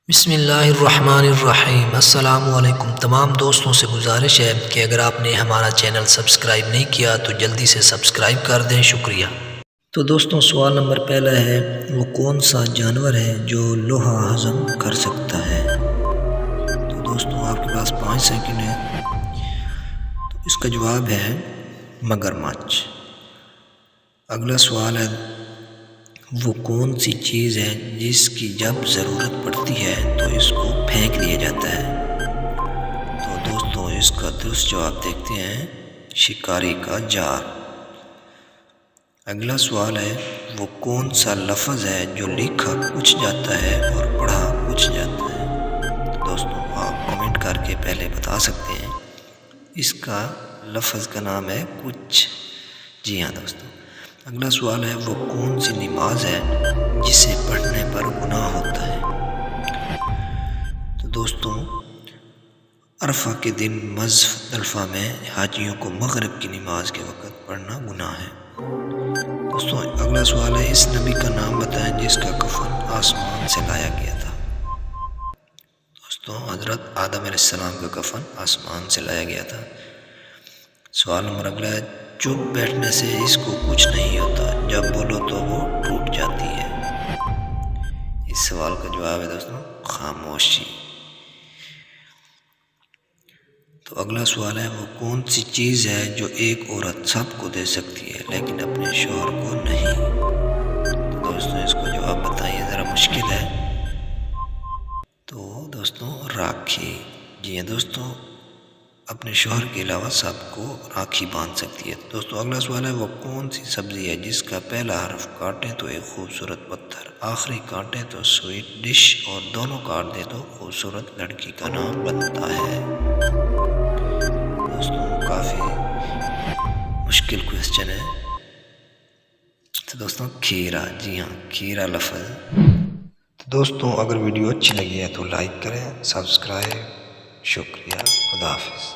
بسم اللہ الرحمن الرحیم۔ السلام علیکم۔ تمام دوستوں سے گزارش ہے کہ اگر آپ نے ہمارا چینل سبسکرائب نہیں کیا تو جلدی سے سبسکرائب کر دیں، شکریہ۔ تو دوستوں سوال نمبر پہلا ہے، وہ کون سا جانور ہے جو لوہا ہضم کر سکتا ہے؟ تو دوستوں آپ کے پاس 5 سیکنڈ ہے، تو اس کا جواب ہے مگرمچھ۔ اگلا سوال ہے، وہ کون سی چیز ہے جس کی جب ضرورت پڑتی ہے تو اس کو پھینک دیا جاتا ہے؟ تو دوستوں اس کا درست جواب دیکھتے ہیں، شکاری کا جال۔ اگلا سوال ہے، وہ کون سا لفظ ہے جو لکھا کچھ جاتا ہے اور پڑھا کچھ جاتا ہے؟ دوستوں آپ کمنٹ کر کے پہلے بتا سکتے ہیں، اس کا لفظ کا نام ہے کچھ۔ جی ہاں دوستوں۔ اگلا سوال ہے، وہ کون سی نماز ہے جسے پڑھنے پر گناہ ہوتا ہے؟ تو دوستوں عرفہ کے دن مزدلفہ میں حاجیوں کو مغرب کی نماز کے وقت پڑھنا گناہ ہے۔ دوستوں اگلا سوال ہے، اس نبی کا نام بتائیں جس کا کفن آسمان سے لایا گیا تھا؟ دوستوں حضرت آدم علیہ السلام کا کفن آسمان سے لایا گیا تھا۔ سوال نمبر اگلا ہے، چپ بیٹھنے سے اس کو کچھ نہیں ہوتا، جب بولو تو وہ ٹوٹ جاتی ہے۔ اس سوال کا جواب ہے دوستوں خاموشی۔ تو اگلا سوال ہے، وہ کون سی چیز ہے جو ایک عورت سب کو دے سکتی ہے لیکن اپنے شوہر کو نہیں؟ تو دوستوں اس کو جواب بتائیے، ذرا مشکل ہے۔ تو دوستوں راکھی۔ جی ہاں دوستوں، اپنے شوہر کے علاوہ سب کو راکھی باندھ سکتی ہے۔ دوستوں اگلا سوال ہے، وہ کون سی سبزی ہے جس کا پہلا حرف کاٹیں تو ایک خوبصورت پتھر، آخری کاٹیں تو سویٹ ڈش اور دونوں کاٹ دیں تو خوبصورت لڑکی کا نام بنتا ہے؟ دوستوں کافی مشکل کوئسچن ہے۔ تو دوستوں کھیرا۔ جی ہاں کھیرا لفظ۔ تو دوستوں اگر ویڈیو اچھی لگی ہے تو لائک کریں، سبسکرائب، شکریہ، خدا حافظ۔